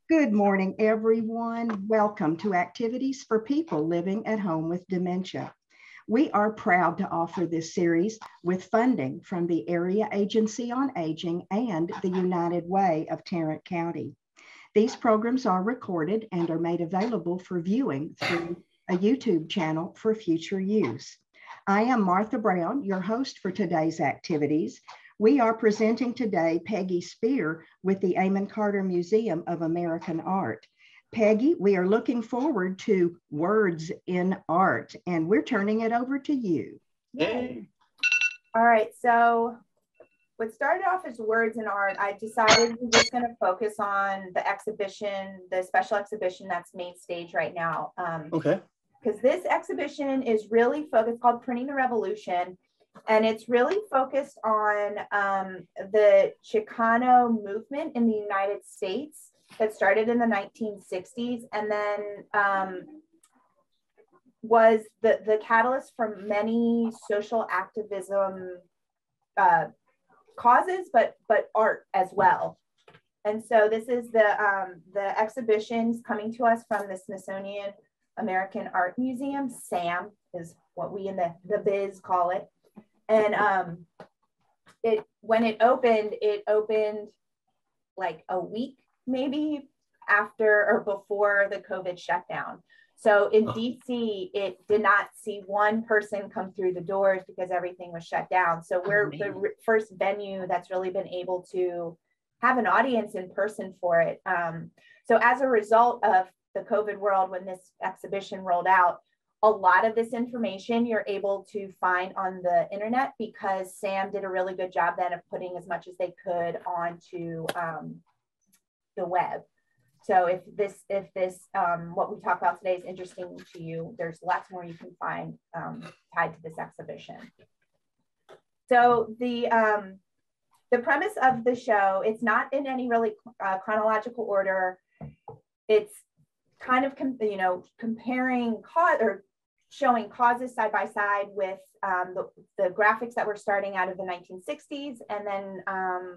Good morning, everyone. Welcome to Activities for People Living at Home with Dementia. We are proud to offer this series with funding from the Area Agency on Aging and the United Way of Tarrant County. These programs are recorded and are made available for viewing through a YouTube channel for future use. I am Martha Brown, your host for today's activities. We are presenting today Peggy Spear with the Amon Carter Museum of American Art. Peggy, we are looking forward to Words in Art, and we're turning it over to you. Yay. All right, so what started off as Words in Art, I decided we're just going to focus on the exhibition, the special exhibition that's main stage right now. Okay. Because this exhibition is really focused, called Printing the Revolution. And it's really focused on the Chicano movement in the United States that started in the 1960s and then was the catalyst for many social activism causes, but art as well. And so this is the exhibitions coming to us from the Smithsonian American Art Museum. SAM is what we in the biz call it. And when it opened like a week maybe after or before the COVID shutdown. So in DC, it did not see one person come through the doors because everything was shut down. So we're the first venue that's really been able to have an audience in person for it. So as a result of the COVID world, when this exhibition rolled out, a lot of this information you're able to find on the internet because SAM did a really good job then of putting as much as they could onto the web. So if this what we talk about today is interesting to you, there's lots more you can find tied to this exhibition. So the premise of the show, it's not in any really chronological order. It's kind of comparing or showing causes side by side with the graphics that were starting out of the 1960s and then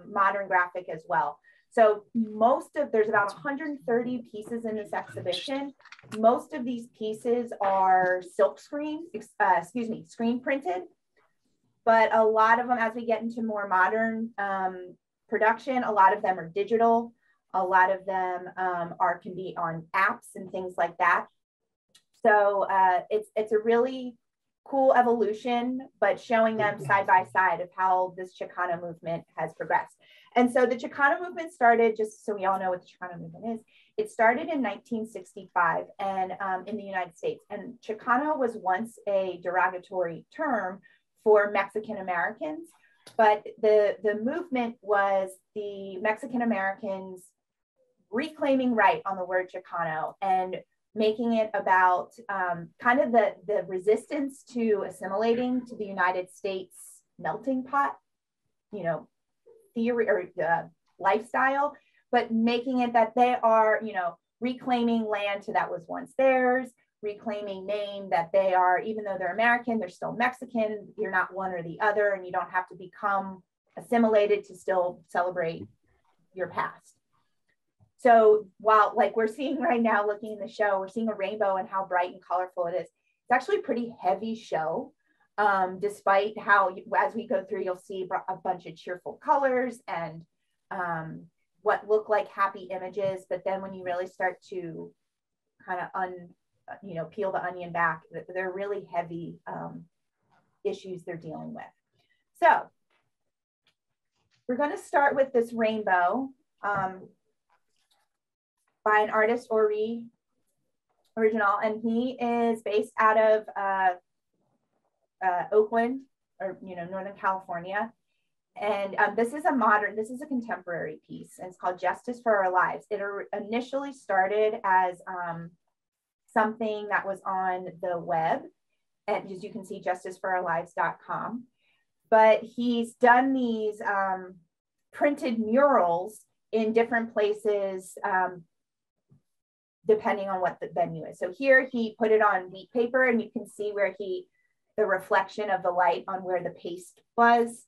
modern graphic as well. So there's about 130 pieces in this exhibition. Most of these pieces are screen printed, but a lot of them, as we get into more modern production, a lot of them are digital. A lot of them can be on apps and things like that. So it's a really cool evolution, but showing them side by side of how this Chicano movement has progressed. And so the Chicano movement started, just so we all know what the Chicano movement is, it started in 1965 and in the United States. And Chicano was once a derogatory term for Mexican Americans, but the movement was the Mexican Americans reclaiming right on the word Chicano and making it about kind of the resistance to assimilating to the United States melting pot, theory or lifestyle, but making it that they are, reclaiming land that was once theirs, reclaiming name that they are, even though they're American, they're still Mexican. You're not one or the other, and you don't have to become assimilated to still celebrate your past. So while we're seeing right now, looking in the show, we're seeing a rainbow and how bright and colorful it is. It's actually a pretty heavy show, despite how, as we go through, you'll see a bunch of cheerful colors and what look like happy images. But then when you really start to kind of peel the onion back, they're really heavy issues they're dealing with. So we're going to start with this rainbow. By an artist, original, and he is based out of Oakland, or Northern California. And this is a contemporary piece, and it's called Justice for Our Lives. It initially started as something that was on the web, and as you can see, justiceforourlives.com. But he's done these printed murals in different places, depending on what the venue is. So here he put it on wheat paper, and you can see where the reflection of the light on where the paste was,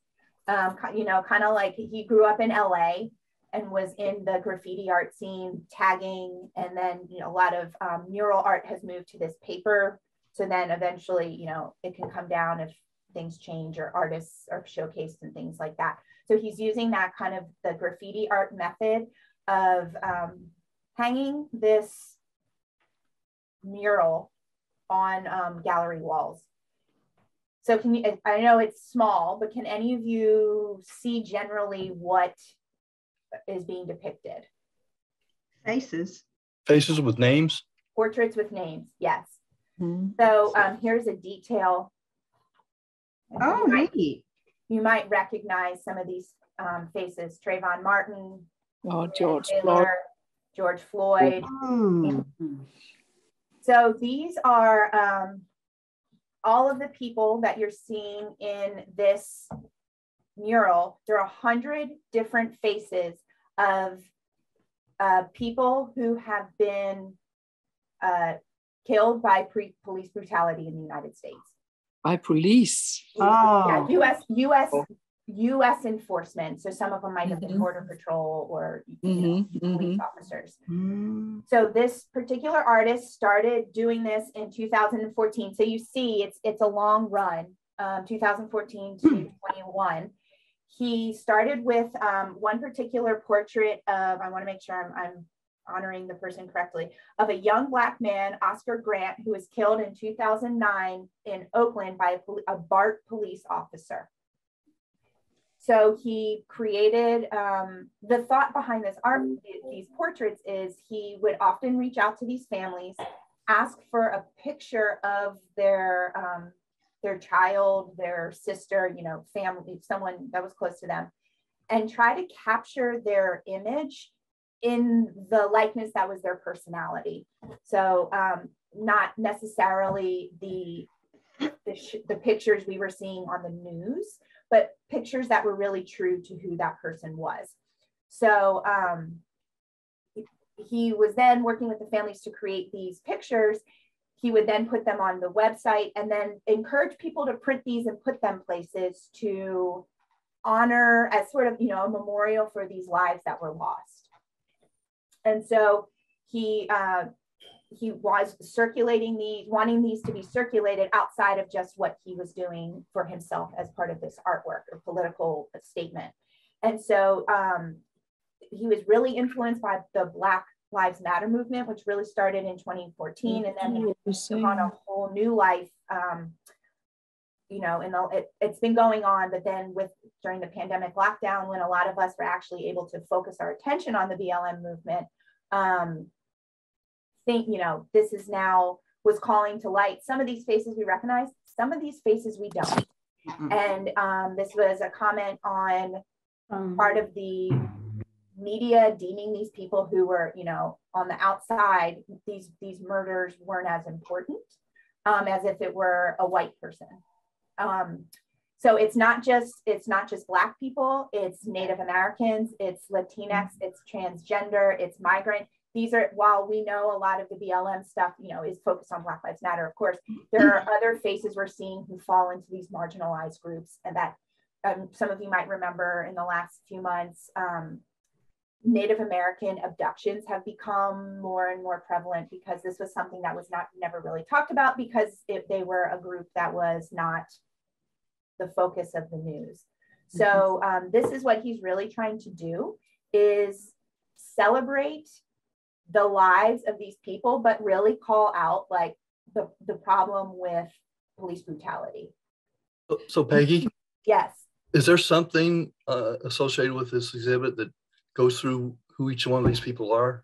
kind of like he grew up in LA and was in the graffiti art scene, tagging, and then, you know, a lot of mural art has moved to this paper. So then eventually, you know, it can come down if things change or artists are showcased and things like that. So he's using that kind of the graffiti art method of hanging this mural on gallery walls. So can you, I know it's small, but can any of you see generally what is being depicted? Faces. Faces with names? Portraits with names, yes. Mm-hmm. So here's a detail. Oh, neat. You might recognize some of these faces. Trayvon Martin, George Taylor, Floyd. George Floyd. Mm. So these are all of the people that you're seeing in this mural. There are 100 different faces of people who have been killed by police brutality in the United States. By police. Oh. Yeah, U.S. enforcement. So some of them might have been Border Patrol or police officers. So this particular artist started doing this in 2014. So you see, it's a long run, 2014 to 21. He started with one particular portrait of, I want to make sure I'm honoring the person correctly, of a young Black man, Oscar Grant, who was killed in 2009 in Oakland by a BART police officer. So he created, the thought behind this art, these portraits, is he would often reach out to these families, ask for a picture of their child, their sister, you know, family, someone that was close to them, and try to capture their image in the likeness that was their personality. So not necessarily the pictures we were seeing on the news, but pictures that were really true to who that person was. So he was then working with the families to create these pictures. He would then put them on the website and then encourage people to print these and put them places to honor as sort of, you know, a memorial for these lives that were lost. And so he was circulating these, wanting these to be circulated outside of just what he was doing for himself as part of this artwork or political statement. And so he was really influenced by the Black Lives Matter movement, which really started in 2014, and then took on a whole new life. You know, and it's been going on, but then during the pandemic lockdown, when a lot of us were actually able to focus our attention on the BLM movement, you know, this is now was calling to light some of these faces we recognize, some of these faces we don't. And this was a comment on part of the media deeming these people who were, you know, on the outside, these murders weren't as important as if it were a white person. So it's not just Black people, it's Native Americans, it's Latinx, it's transgender, it's migrant. These are, while we know a lot of the BLM stuff, you know, is focused on Black Lives Matter, of course, there are other faces we're seeing who fall into these marginalized groups, and that some of you might remember in the last few months, Native American abductions have become more and more prevalent because this was something that was never really talked about because they were a group that was not the focus of the news. So this is what he's really trying to do, is celebrate the lives of these people, but really call out like the problem with police brutality. So Peggy? Yes. Is there something associated with this exhibit that goes through who each one of these people are?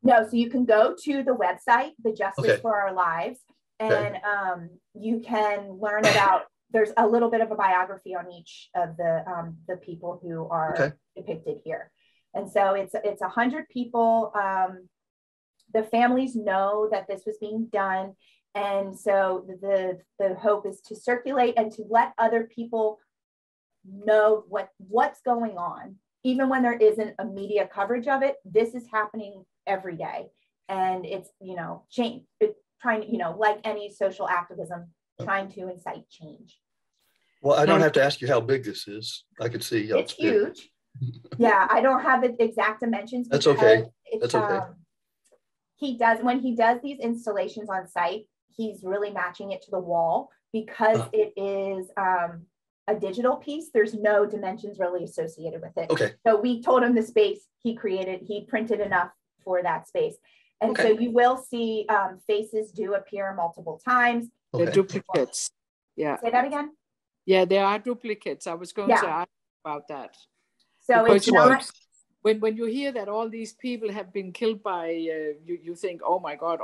No, so you can go to the website, the Justice for Our Lives, and you can learn about, there's a little bit of a biography on each of the people who are depicted here. And so it's 100 people. The families know that this was being done. And so the hope is to circulate and to let other people know what's going on. Even when there isn't a media coverage of it, this is happening every day. And it's, you know, trying to, you know, like any social activism, trying to incite change. Well, I don't have to ask you how big this is. I could see how it's huge. Yeah, I don't have the exact dimensions. That's okay. It's, That's okay. When he does these installations on site, he's really matching it to the wall because it is a digital piece. There's no dimensions really associated with it. Okay. So we told him the space he printed enough for that space. And so you will see faces do appear multiple times. Okay. They're duplicates. Yeah. Say that again? Yeah, there are duplicates. I was going to ask about that. So because it's not... When you hear that all these people have been killed by, you think, oh my God,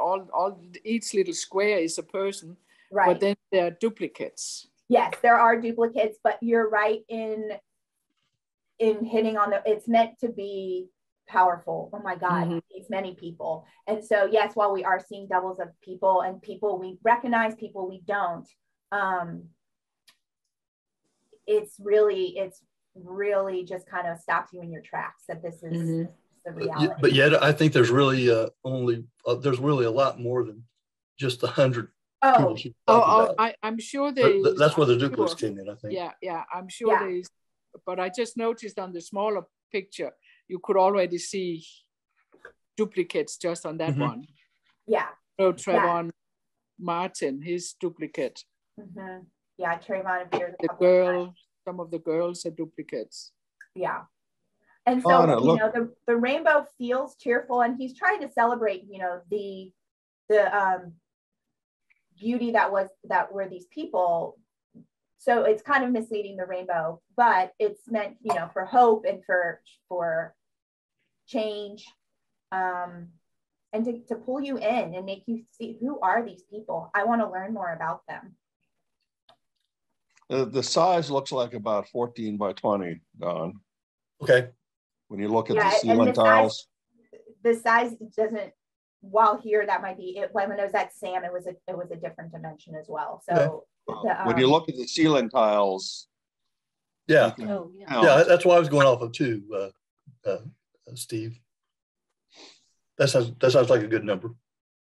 each little square is a person. Right. But then there are duplicates. Yes, there are duplicates, but you're right in hitting on it's meant to be powerful. Oh my God, these many people. And so, yes, while we are seeing doubles of people and people we recognize, people we don't, it's really just kind of stops you in your tracks that this is the reality. But yet I think there's really there's really a lot more than just 100 people. I'm sure that's where the duplicates came in, I think. Yeah, I'm sure there is. But I just noticed on the smaller picture, you could already see duplicates just on that one. Yeah. So Trayvon Martin, his duplicate. Yeah, Trayvon appears. Some of the girls are duplicates. Yeah. And so, the rainbow feels cheerful, and he's trying to celebrate, the beauty that were these people. So it's kind of misleading, the rainbow, but it's meant, for hope and for change, and to pull you in and make you see, who are these people? I want to learn more about them. The size looks like about 14 by 20, Don. Okay. When you look at the ceiling tiles. The size doesn't, while here that might be it. When I was at Sam, it was a different dimension as well. So when you look at the ceiling tiles. Yeah. That's what I was going off of too, Steve. That sounds like a good number.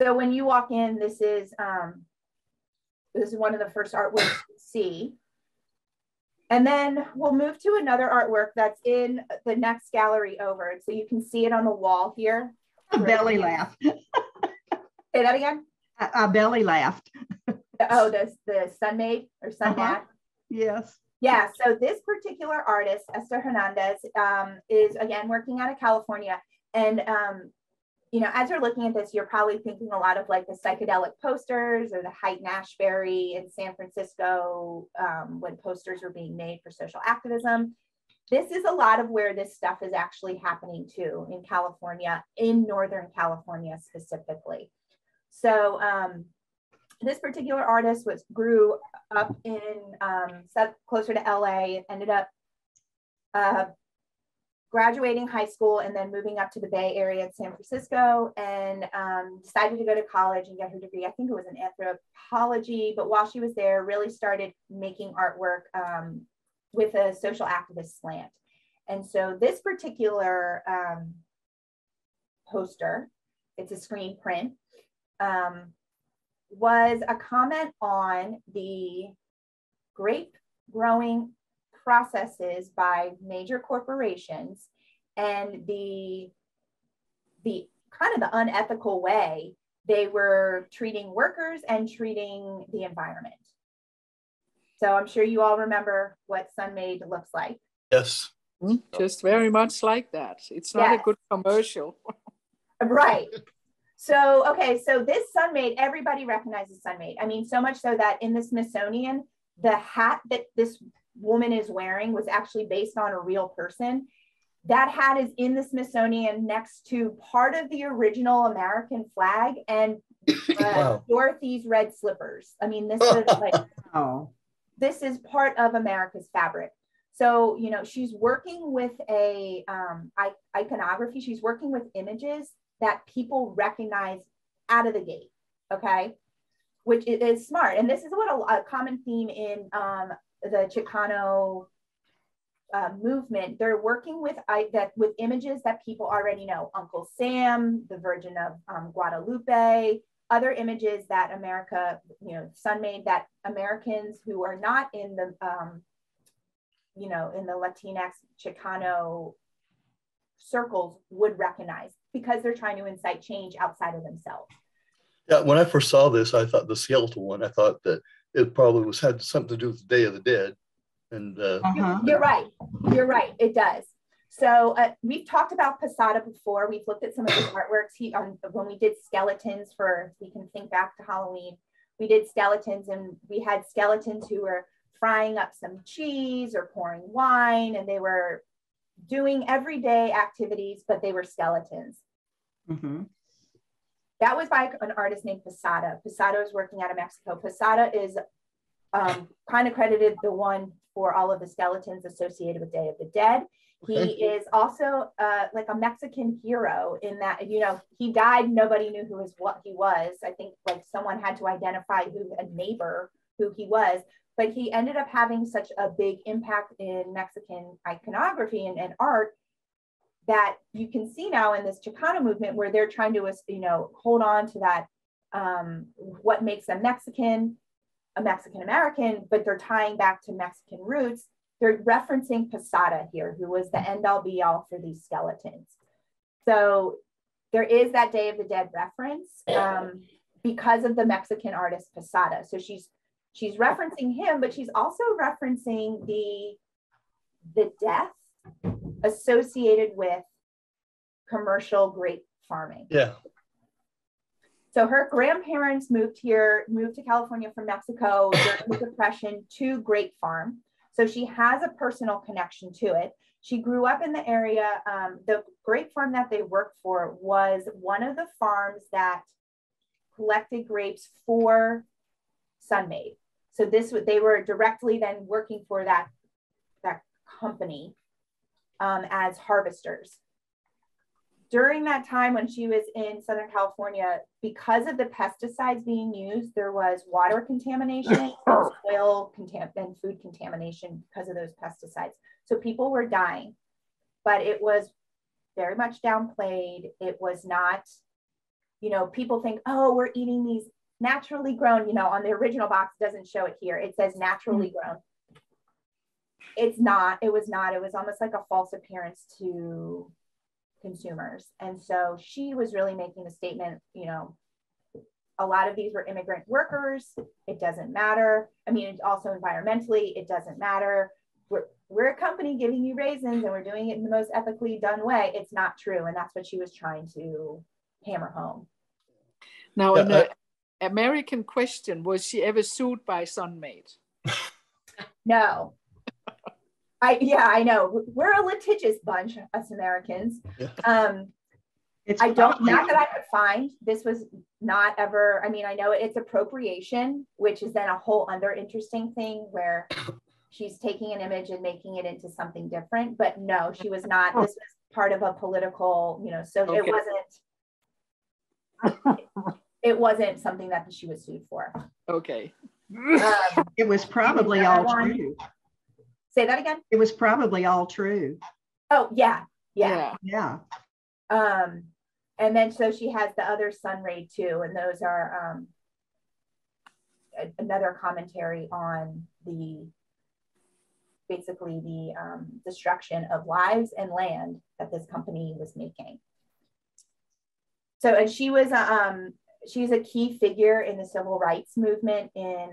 So when you walk in, this is one of the first artworks you see. And then we'll move to another artwork that's in the next gallery over. So you can see it on the wall here. A belly laugh. Say that again? I belly laughed. Oh, the Sunmaid or Sunmat? Yes. Yeah, so this particular artist, Esther Hernandez, is again working out of California. And as you're looking at this, you're probably thinking a lot of like the psychedelic posters or the Haight-Ashbury in San Francisco when posters were being made for social activism. This is a lot of where this stuff is actually happening too, in California, in Northern California specifically. So this particular artist grew up in closer to LA, ended up graduating high school and then moving up to the Bay Area in San Francisco, and decided to go to college and get her degree. I think it was in anthropology, but while she was there, really started making artwork with a social activist slant. And so this particular poster, it's a screen print, was a comment on the grape growing processes by major corporations and the kind of the unethical way they were treating workers and treating the environment. So I'm sure you all remember what Sunmaid looks like. Yes. Just very much like that. It's not a good commercial. Right. So, okay, so this Sunmaid, everybody recognizes Sunmaid. I mean, so much so that in the Smithsonian, the hat that this woman is wearing was actually based on a real person. That hat is in the Smithsonian next to part of the original American flag and Dorothy's red slippers. I mean, this is like, this is part of America's fabric. So, she's working with a iconography. She's working with images that people recognize out of the gate, okay? Which is smart. And this is what a common theme in the Chicano movement. They're working with images that people already know. Uncle Sam, the Virgin of Guadalupe, other images that America, Sunmaid, that Americans who are not in you know, in the Latinx Chicano circles would recognize, because they're trying to incite change outside of themselves. Yeah, when I first saw this, I thought the skeletal one, I thought that it probably had something to do with the Day of the Dead. And You're right. You're right. It does. So we've talked about Posada before. We've looked at some of his artworks. When we did skeletons we can think back to Halloween, we did skeletons, and we had skeletons who were frying up some cheese or pouring wine, and they were doing everyday activities, but they were skeletons. Mm-hmm. That was by an artist named Posada. Posada is working out of Mexico. Posada is kind of credited the one for all of the skeletons associated with Day of the Dead. Okay. He is also like a Mexican hero in that, you know, he died, nobody knew what he was. I think like someone had to identify a neighbor who he was, but he ended up having such a big impact in Mexican iconography and art that you can see now in this Chicano movement where they're trying to, you know, hold on to that, what makes them Mexican American, but they're tying back to Mexican roots. They're referencing Posada here, who was the end all be all for these skeletons. So there is that Day of the Dead reference because of the Mexican artist Posada. So she's referencing him, but she's also referencing the death associated with commercial grape farming. yeah. So her grandparents moved to California from Mexico during the Depression to grape farm. So she has a personal connection to it. She grew up in the area. The grape farm that they worked for was one of the farms that collected grapes for Sunmaid. So they were directly then working for that company as harvesters. During that time when she was in Southern California, because of the pesticides being used, there was water contamination, soil and food contamination because of those pesticides. So people were dying, but it was very much downplayed. It was not, you know, people think, oh, we're eating these naturally grown, you know, on the original box, it doesn't show it here. It says naturally grown. It's not, it was almost like a false appearance to consumers. And so she was really making the statement, you know, a lot of these were immigrant workers. It doesn't matter. I mean, it's also environmentally, it doesn't matter. We're a company giving you raisins and we're doing it in the most ethically done way. It's not true. And that's what she was trying to hammer home. Now, in the American question, was she ever sued by Sunmaid? No. I know. We're a litigious bunch, us Americans. Yeah. Not that I could find. This was not ever, I mean, I know it's appropriation, which is then a whole other interesting thing where she's taking an image and making it into something different. But no, she was not. This was part of a political, you know, so okay. It wasn't something that she was sued for. Okay. It was probably all true. Say that again? It was probably all true. Oh, yeah. And then so she has the other Sunray too, and those are another commentary on basically the destruction of lives and land that this company was making. So, and she was she's a key figure in the civil rights movement in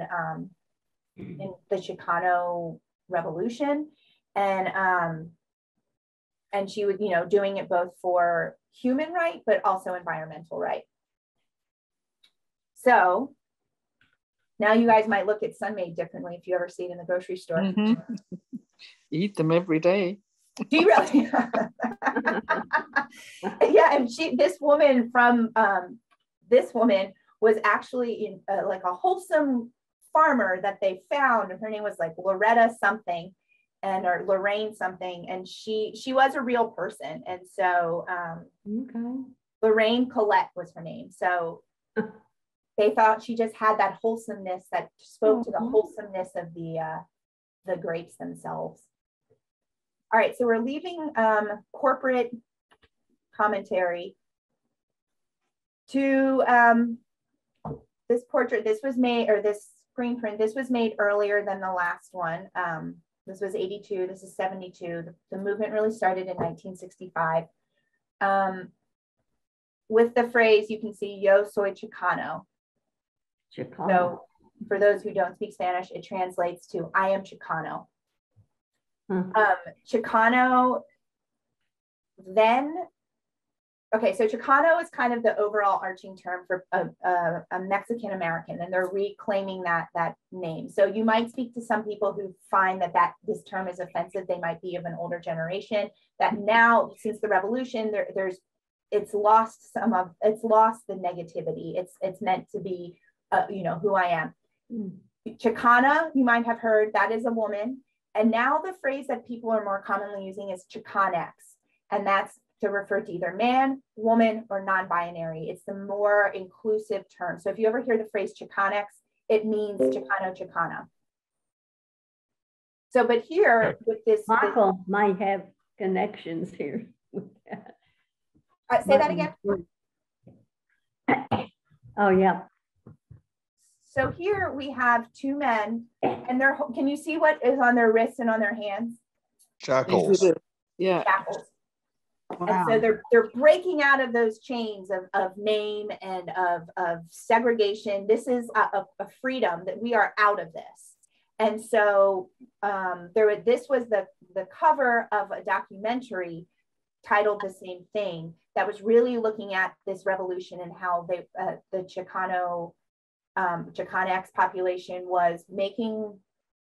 the Chicano Revolution, and she was, you know, doing it both for human right but also environmental right. So now you guys might look at Sunmaid differently if you ever see it in the grocery store. Mm-hmm. Eat them every day. Do you really? Yeah, and this woman was actually like a wholesome farmer that they found, and her name was like Loretta something, or Lorraine something, and she was a real person. And so Lorraine Collette was her name. So they thought she just had that wholesomeness that spoke to the wholesomeness of the grapes themselves. All right, so we're leaving corporate commentary to this portrait. This was made, or this screen print, this was made earlier than the last one. This was 82. This is 72. The movement really started in 1965. With the phrase, you can see, yo soy Chicano. Chicano. So for those who don't speak Spanish, it translates to, I am Chicano. Chicano then, okay, so Chicano is kind of the overall arching term for a Mexican American, and they're reclaiming that name. So you might speak to some people who find that this term is offensive. They might be of an older generation that now, since the revolution, it's lost the negativity. It's meant to be, who I am. Chicana, you might have heard, that is a woman. And now the phrase that people are more commonly using is Chicanx. And that's to refer to either man, woman, or non-binary. It's the more inclusive term. So if you ever hear the phrase Chicanx, it means Chicano, Chicana. So, but here with this— Michael might have connections here with that. Say that again. Oh, yeah. So here we have two men, and can you see what is on their wrists and on their hands? Shackles. Yeah. Shackles. Wow. And so they're breaking out of those chains of name and of segregation. This is a freedom that we are out of this. And so this was the cover of a documentary titled the same thing that was really looking at this revolution and how the Chicanx population was making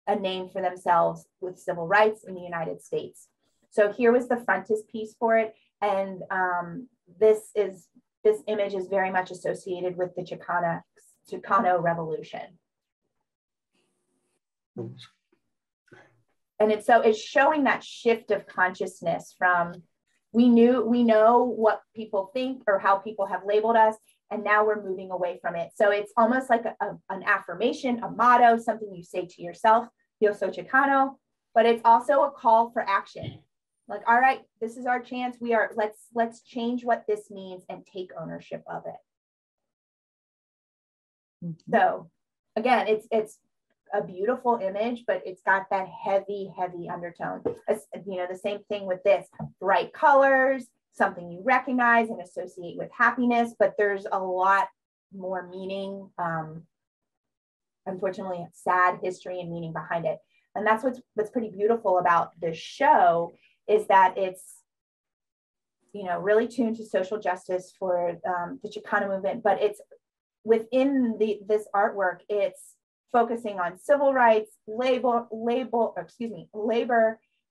a name for themselves with civil rights in the United States. So here was the frontispiece for it. And this image is very much associated with the Chicano revolution. And it's showing that shift of consciousness from we know what people think or how people have labeled us, and now we're moving away from it. So it's almost like an affirmation, a motto, something you say to yourself, yo soy Chicano, but it's also a call for action. Like, all right, this is our chance. Let's change what this means and take ownership of it. Mm-hmm. So again, it's a beautiful image, but it's got that heavy undertone. The same thing with this, bright colors, something you recognize and associate with happiness, but there's a lot more meaning, unfortunately, sad history and meaning behind it. And that's what's pretty beautiful about this show, is that it's, really tuned to social justice for the Chicano movement, but it's within this artwork, it's focusing on civil rights, labor,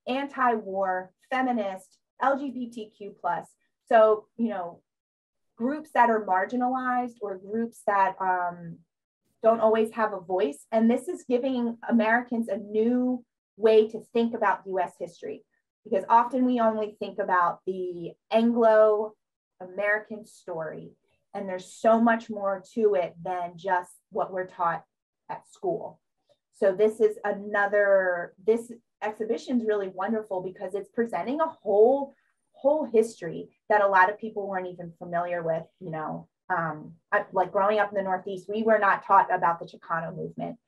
anti-war, feminist, LGBTQ+. So, groups that are marginalized or groups that don't always have a voice. And this is giving Americans a new way to think about US history, because often we only think about the Anglo-American story. And there's so much more to it than just what we're taught at school. So this exhibition is really wonderful because it's presenting a whole history that a lot of people weren't even familiar with. Like growing up in the Northeast, we were not taught about the Chicano movement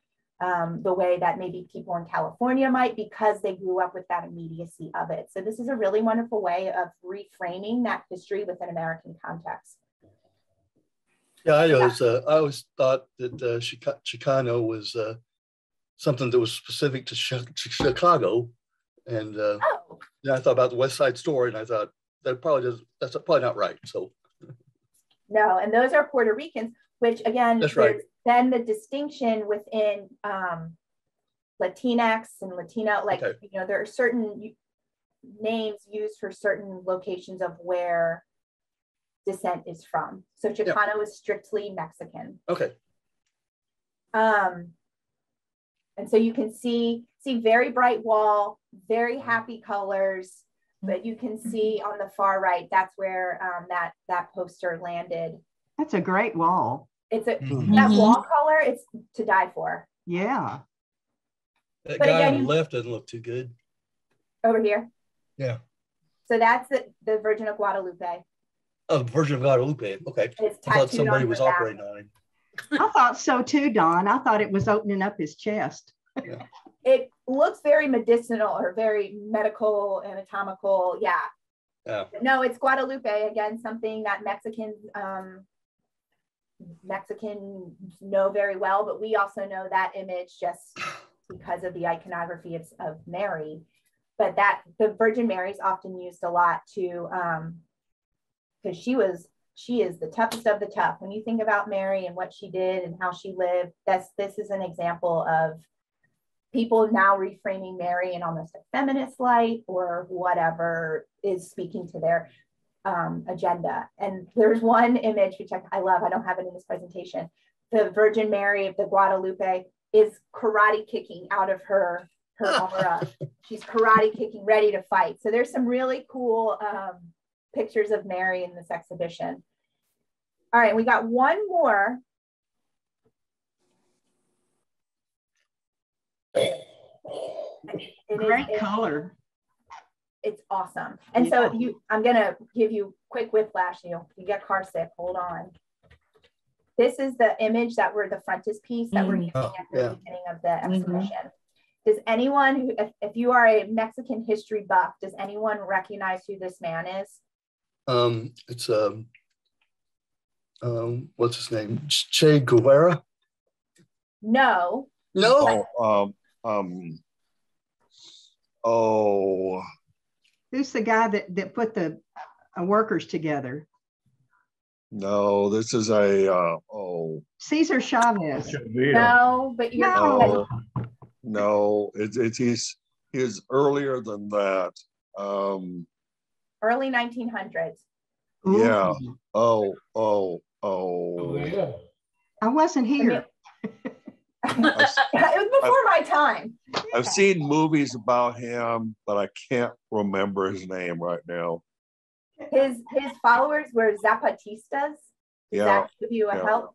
the way that maybe people in California might, because they grew up with that immediacy of it. So this is a really wonderful way of reframing that history within American context. Yeah, I always thought that Chicano was something that was specific to Chicago, and I thought about the West Side Story, and I thought that's probably not right. So no, and those are Puerto Ricans, which again, that's right. Then the distinction within Latinx and Latino, there are certain names used for certain locations of where descent is from. So Chicano is strictly Mexican. Okay. And so you can see very bright wall, very happy colors, but you can see on the far right, that's where that poster landed. That's a great wall. It's that wall color, it's to die for. Yeah. That guy on the left doesn't look too good. Over here? Yeah. So that's the Virgin of Guadalupe. Oh, Virgin of Guadalupe. Okay. I thought somebody was operating on him. I thought so too, Don. I thought it was opening up his chest. Yeah. it looks very medicinal or very medical, anatomical. Yeah. Yeah. No, it's Guadalupe, again, something that Mexicans know very well, but we also know that image just because of the iconography of Mary. But that the Virgin Mary is often used a lot to, because she is the toughest of the tough. When you think about Mary and what she did and how she lived, this is an example of people now reframing Mary in almost a feminist light or whatever is speaking to their agenda. And there's one image which I love, I don't have it in this presentation. The Virgin Mary of the Guadalupe is karate kicking out of her aura. She's karate kicking, ready to fight. So there's some really cool pictures of Mary in this exhibition. All right, we got one more. Great color. It's awesome. And so I'm gonna give you quick whiplash. You get car sick, hold on. This is the image that we're the frontispiece that we're using at the beginning of the exhibition. Does anyone, if you are a Mexican history buff, does anyone recognize who this man is? It's what's his name? Che Guevara? No. No. Who's the guy that put the workers together? No, this is a Cesar Chavez. No, but you're no, he's earlier than that. Early 1900s. Yeah. Yeah. I wasn't here. It was before my time. I've seen movies about him, but I can't remember his name right now. His followers were Zapatistas. Does that give you a help?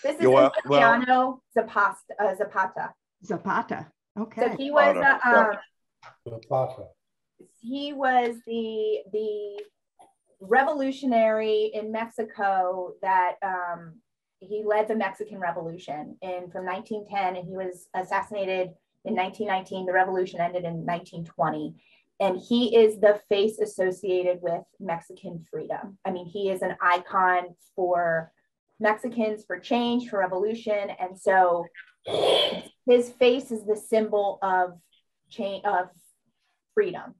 This is Emiliano Zapata. Zapata. Okay. So he was he was the revolutionary in Mexico that he led the Mexican Revolution from 1910, and he was assassinated in 1919. The revolution ended in 1920. And he is the face associated with Mexican freedom. I mean, he is an icon for Mexicans, for change, for revolution. And so his face is the symbol of change, of freedom.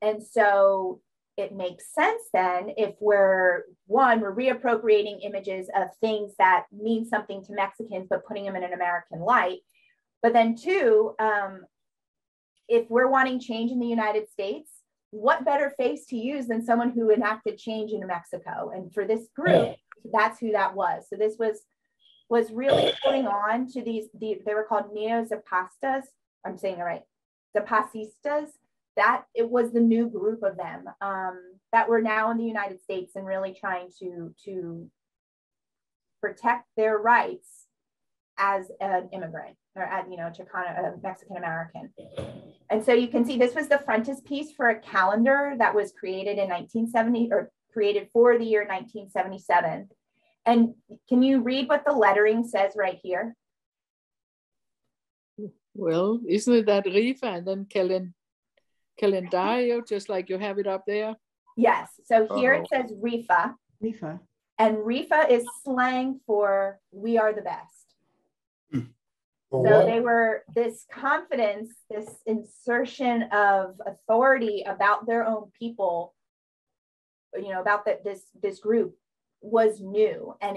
And so it makes sense then if we're reappropriating images of things that mean something to Mexicans, but putting them in an American light. But then two, if we're wanting change in the United States, what better face to use than someone who enacted change in Mexico? And for this group, that's who that was. So this was really going on to they were called neo-Zapatistas. I'm saying it right. Zapatistas. That it was the new group of them that were now in the United States and really trying to protect their rights as an immigrant or as, Chicano, a Mexican American. And so you can see this was the frontispiece for a calendar that was created in 1970 or created for the year 1977. And can you read what the lettering says right here? Well, isn't it that Rifa and then calendario, just like you have it up there? Yes. So here it says Rifa. Rifa. And Rifa is slang for we are the best. So they were this confidence, this insertion of authority about their own people, about this group was new, and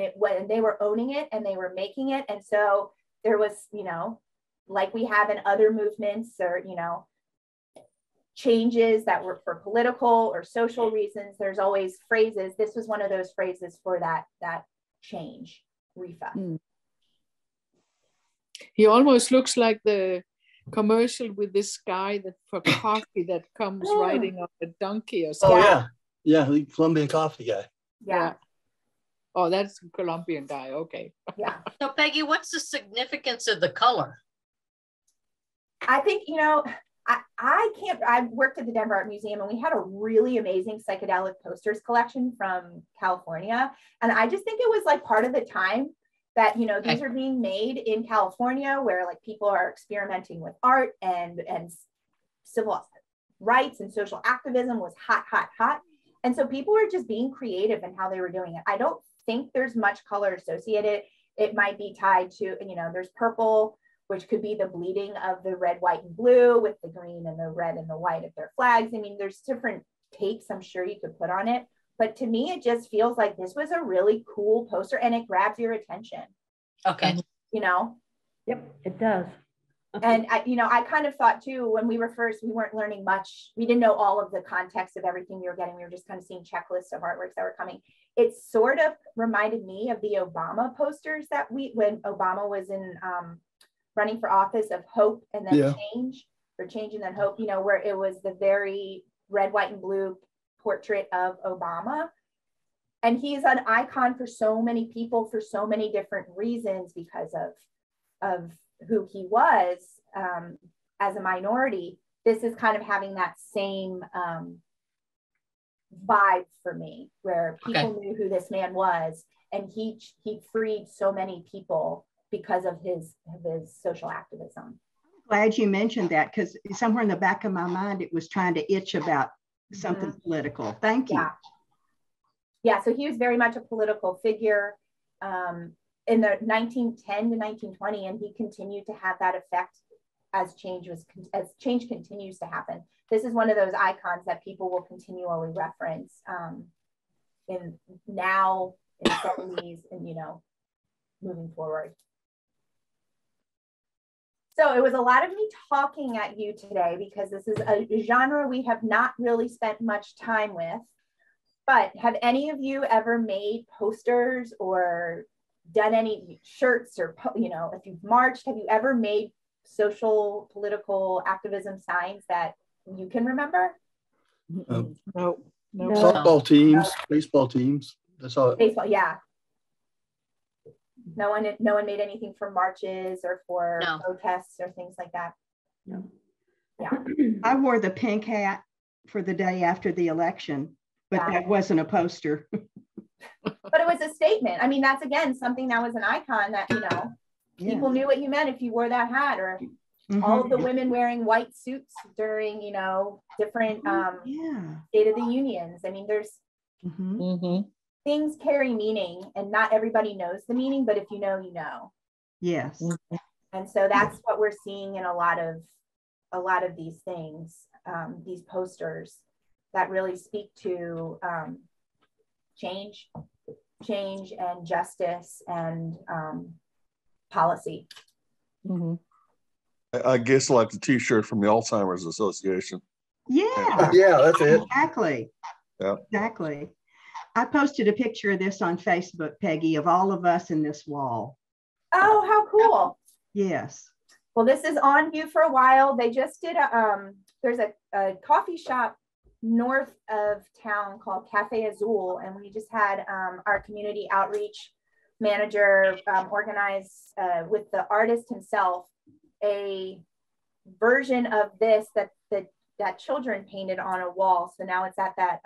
they were owning it and they were making it. And so there was, like we have in other movements or, changes that were for political or social reasons, there's always phrases. This was one of those phrases for that change, Rifa. He almost looks like the commercial with this guy for coffee that comes riding on a donkey or something. Oh, yeah, the Colombian coffee guy. Yeah. Oh, that's a Colombian guy. Okay. Yeah. So Peggy, what's the significance of the color? I think, I worked at the Denver Art Museum, and we had a really amazing psychedelic posters collection from California. And I just think it was like part of the time that, you know, these are being made in California, where like people are experimenting with art, and civil rights and social activism was hot, hot, hot. And so people were just being creative in how they were doing it. I don't think there's much color associated. It might be tied to, you know, there's purple, which could be the bleeding of the red, white, and blue with the green and the red and the white of their flags. I mean, there's different takes I'm sure you could put on it. But to me, it just feels like this was a really cool poster, and it grabs your attention. Okay. You know? Yep, it does. And I, you know, I kind of thought too, when we were first, we weren't learning much. We didn't know all of the context of everything we were getting. We were just kind of seeing checklists of artworks that were coming. It sort of reminded me of the Obama posters that when Obama was in running for office, of hope and then change, or change and then hope, you know, where it was the very red, white, and blue portrait of Obama. And he's an icon for so many people for so many different reasons, because of who he was as a minority. This is kind of having that same vibe for me, where people knew who this man was, and he freed so many people because of his social activism. Glad you mentioned that, because somewhere in the back of my mind it was trying to itch about something political. Thank you. Yeah, so he was very much a political figure in the 1910 to 1920, and he continued to have that effect as change continues to happen. This is one of those icons that people will continually reference in now, in the 70s, and, you know, moving forward. So it was a lot of me talking at you today, because this is a genre we have not really spent much time with. But have any of you ever made posters or done any shirts, or, you know, if you've marched, have you ever made social political activism signs that you can remember? No. Softball teams, baseball teams. That's all. Baseball, yeah. No one made anything for marches or for protests or things like that. No. Yeah. I wore the pink hat for the day after the election, but that wasn't a poster. But it was a statement. I mean, that's again something that was an icon that, you know, people knew what you meant if you wore that hat, or all of the women wearing white suits during, you know, different State of the Unions. I mean, there's things carry meaning, and not everybody knows the meaning, but if you know, you know. Yes. And so that's what we're seeing in a lot of these things, these posters that really speak to change and justice and policy. I guess like the t-shirt from the Alzheimer's Association. Yeah. Yeah, that's it. Exactly. Yeah. Exactly. I posted a picture of this on Facebook, Peggy, of all of us in this wall. Oh, how cool. Yes. Well, this is on view for a while. They just did there's a coffee shop north of town called Cafe Azul, and we just had our community outreach manager organize with the artist himself a version of this that children painted on a wall. So now it's at that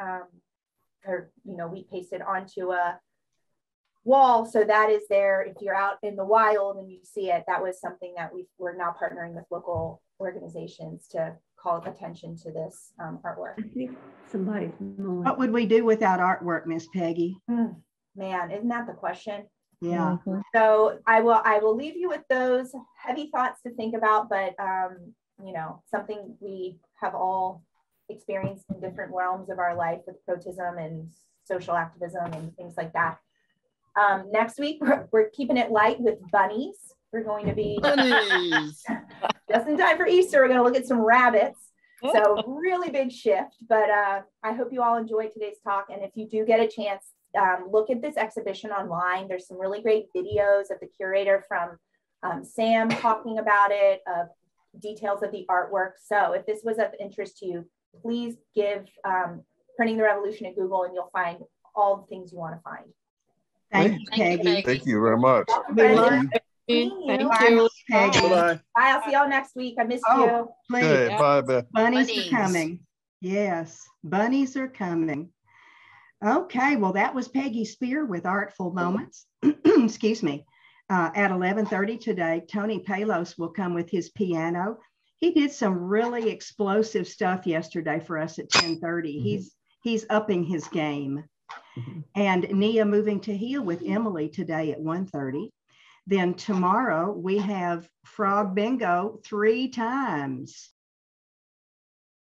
or, you know, we pasted onto a wall, so that is there if you're out in the wild and you see it. That was something that we're now partnering with local organizations to call attention to this artwork. I think somebody's mowing. What would we do without artwork, Miss Peggy? Man, isn't that the question? Yeah. So I will leave you with those heavy thoughts to think about, but you know, something we have all experienced in different realms of our life with protism and social activism and things like that. Next week, we're keeping it light with bunnies. We're going to be just in time for Easter. We're going to look at some rabbits. So really big shift, but I hope you all enjoyed today's talk. And if you do get a chance, look at this exhibition online. There's some really great videos of the curator from Sam talking about it, details of the artwork. So if this was of interest to you, please give Printing the Revolution at Google, and you'll find all the things you want to find. Thank you, Peggy. Thank you very much. Thank you. Bye, Peggy. Bye-bye. Bye. I'll see y'all next week. I missed you. Please. Okay, bye, Beth. Bunnies Bunnies. are coming. Yes, bunnies are coming. Okay, well, that was Peggy Spear with Artful Moments. Excuse me. At 11:30 today, Tony Palos will come with his piano. He did some really explosive stuff yesterday for us at 10:30. Mm-hmm. He's upping his game. Mm-hmm. And Nia moving to Heal with Emily today at 1:30. Then tomorrow we have Frog Bingo 3 times.